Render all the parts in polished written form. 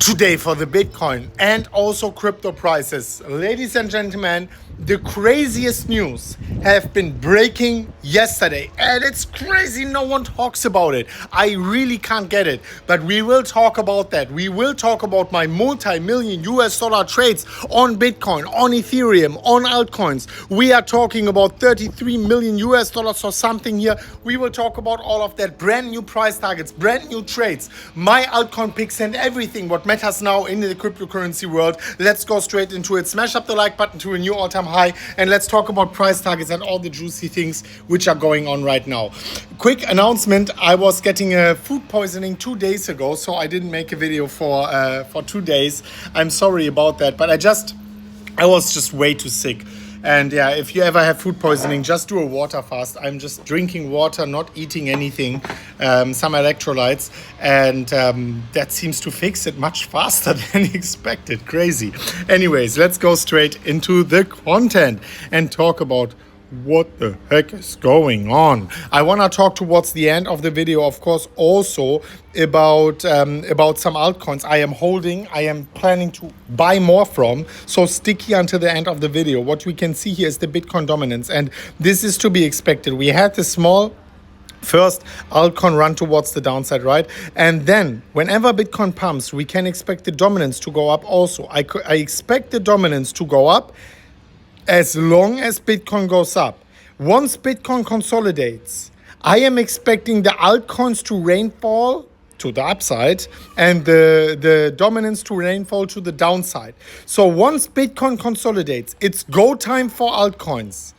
today for the Bitcoin and also crypto prices. Ladies and gentlemen, the craziest news have been breaking yesterday, and it's crazy no one talks about it. I really can't get it, but we will talk about that. We will talk about my multi-million US dollar trades on Bitcoin, on Ethereum, on altcoins. We are talking about 33 million US dollars or something here. We will talk about all of that, brand new price targets, brand new trades, my altcoin picks and everything what matters now in the cryptocurrency world. Let's go straight into it. Smash up the like button to a new all-time high, and let's talk about price targets and all the juicy things which are going on right now. Quick announcement: I was getting a food poisoning 2 days ago, so I didn't make a video for 2 days. I'm sorry about that, but I was just way too sick. And yeah, if you ever have food poisoning, just do a water fast. I'm just drinking water, not eating anything, some electrolytes, and that seems to fix it much faster than expected. Crazy. Anyways, let's go straight into the content and talk about what the heck is going on. I want to talk towards the end of the video, of course, also about some altcoins I am holding, I am planning to buy more from. So stick here until the end of the video. What we can see here is the Bitcoin dominance, and this is to be expected. We had the small first altcoin run towards the downside, right? And then whenever Bitcoin pumps, we can expect the dominance to go up also. I expect the dominance to go up as long as Bitcoin goes up. Once Bitcoin consolidates, I am expecting the altcoins to rainfall to the upside and the dominance to rainfall to the downside. So once Bitcoin consolidates, it's go time for altcoins.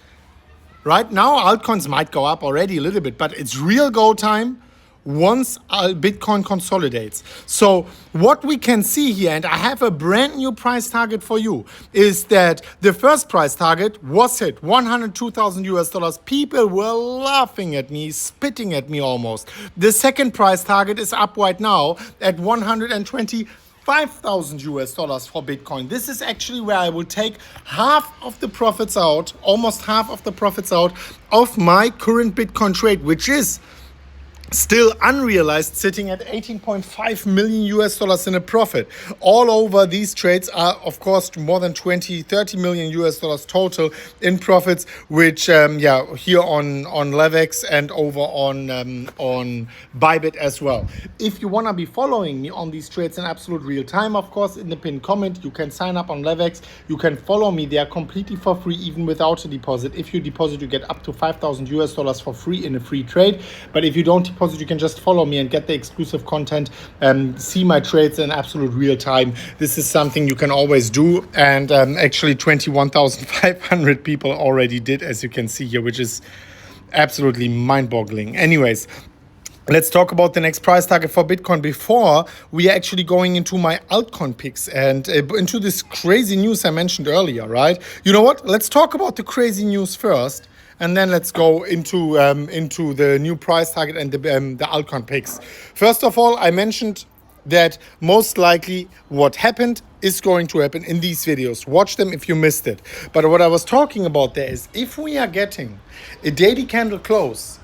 Right now, altcoins might go up already a little bit, but it's real go time once Bitcoin consolidates. So what we can see here, and I have a brand new price target for you, is that the first price target was hit, 102,000 US dollars. People were laughing at me, spitting at me almost. The second price target is up right now at 125,000 US dollars for Bitcoin. This is actually where I will take half of the profits out, almost half of the profits out of my current Bitcoin trade, which is still unrealized, sitting at 18.5 million US dollars in a profit. All over these trades are, of course, more than 30 million US dollars total in profits, which, here on Levex and over on Bybit as well. If you want to be following me on these trades in absolute real time, of course, in the pinned comment, you can sign up on Levex. You can follow me there completely for free, even without a deposit. If you deposit, you get up to 5,000 US dollars for free in a free trade. But if you don't deposit, you can just follow me and get the exclusive content, see my trades in absolute real time. This is something you can always do, and actually 21,500 people already did, as you can see here, which is absolutely mind-boggling. Anyways, let's talk about the next price target for Bitcoin before we are actually going into my altcoin picks and into this crazy news I mentioned earlier, right? You know what? Let's talk about the crazy news first, and then let's go into the new price target and the altcoin picks. First of all, I mentioned that most likely what happened is going to happen in these videos. Watch them if you missed it. But what I was talking about there is, if we are getting a daily candle close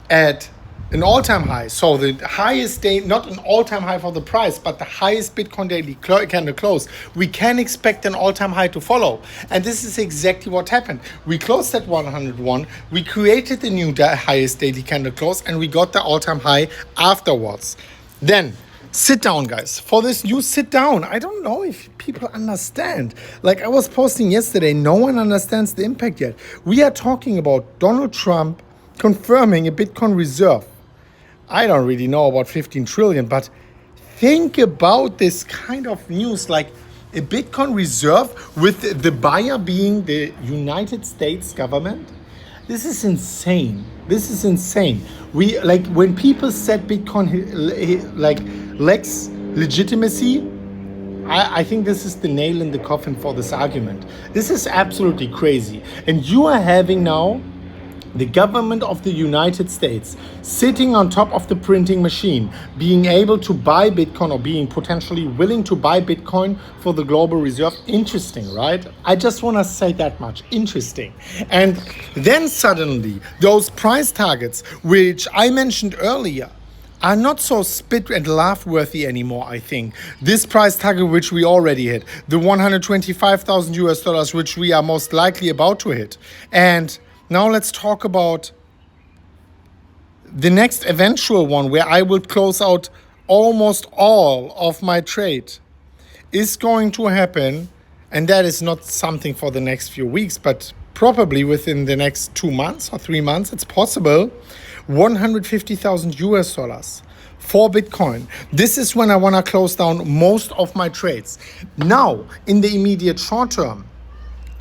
at an all-time high, so the highest day, not an all-time high for the price, but the highest Bitcoin daily candle close, we can expect an all-time high to follow. And this is exactly what happened. We closed at 101, we created the new highest daily candle close, and we got the all-time high afterwards. Then, sit down, guys. For this news, sit down. I don't know if people understand. Like I was posting yesterday, no one understands the impact yet. We are talking about Donald Trump confirming a Bitcoin reserve. I don't really know about 15 trillion, but think about this kind of news, like a Bitcoin reserve with the buyer being the United States government. This is insane. This is insane. We, like, when people said Bitcoin lacks legitimacy, I think this is the nail in the coffin for this argument. This is absolutely crazy. And you are having now the government of the United States sitting on top of the printing machine, being able to buy Bitcoin, or being potentially willing to buy Bitcoin for the global reserve. Interesting, right? I just want to say that much. Interesting. And then suddenly those price targets, which I mentioned earlier, are not so spit and laugh worthy anymore, I think. This price target, which we already hit, the 125,000 US dollars, which we are most likely about to hit. And now let's talk about the next eventual one where I will close out almost all of my trade is going to happen. And that is not something for the next few weeks, but probably within the next 2 months or 3 months, it's possible. 150,000 US dollars for Bitcoin. This is when I want to close down most of my trades. Now, in the immediate short term,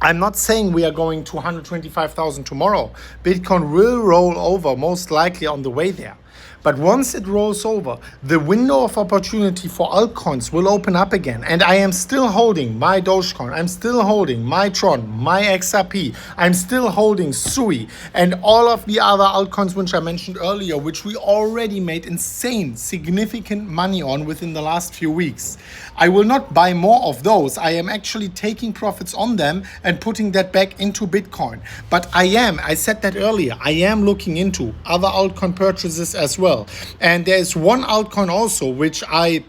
I'm not saying we are going to 125,000 tomorrow. Bitcoin will roll over, most likely on the way there. But once it rolls over, the window of opportunity for altcoins will open up again. And I am still holding my Dogecoin. I'm still holding my Tron, my XRP. I'm still holding Sui and all of the other altcoins which I mentioned earlier, which we already made insane, significant money on within the last few weeks. I will not buy more of those. I am actually taking profits on them and putting that back into Bitcoin. But I said that earlier, I am looking into other altcoin purchases as well. And there is one altcoin also which I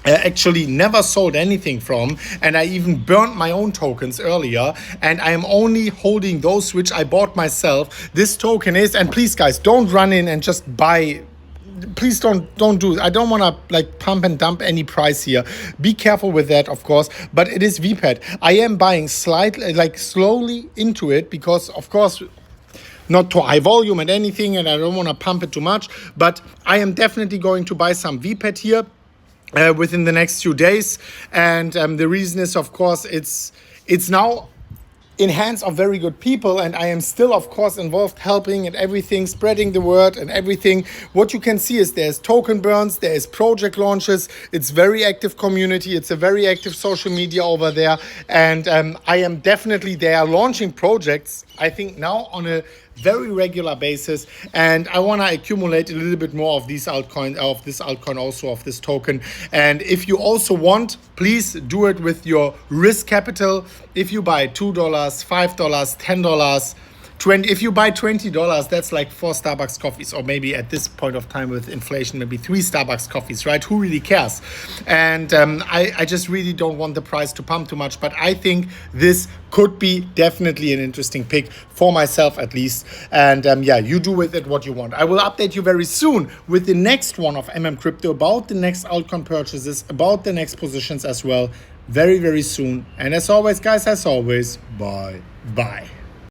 actually never sold anything from, and I even burnt my own tokens earlier, and I am only holding those which I bought myself. This token is, and please guys, don't run in and just buy. Please don't do it. I don't want to like pump and dump any price here. Be careful with that, of course. But it is VPAD. I am buying slightly, like slowly into it because, of course, not to high volume and anything, and I don't want to pump it too much. But I am definitely going to buy some VPAD here within the next few days. And the reason is, of course, it's now in hands of very good people, and I am still, of course, involved helping and everything, spreading the word and everything. What you can see is there's token burns, there is project launches, it's very active community, it's a very active social media over there, and I am definitely there launching projects, I think now on a very regular basis, and I want to accumulate a little bit more of these altcoins, of this altcoin also, of this token. And if you also want, please do it with your risk capital. If you buy $2, $5, $10, 20, if you buy $20, that's like 4 Starbucks coffees, or maybe at this point of time with inflation, maybe 3 Starbucks coffees, right? Who really cares? And I just really don't want the price to pump too much, but I think this could be definitely an interesting pick for myself at least. And yeah, you do with it what you want. I will update you very soon with the next one of MMCrypto, about the next altcoin purchases, about the next positions as well, very, very soon. And as always, guys, bye.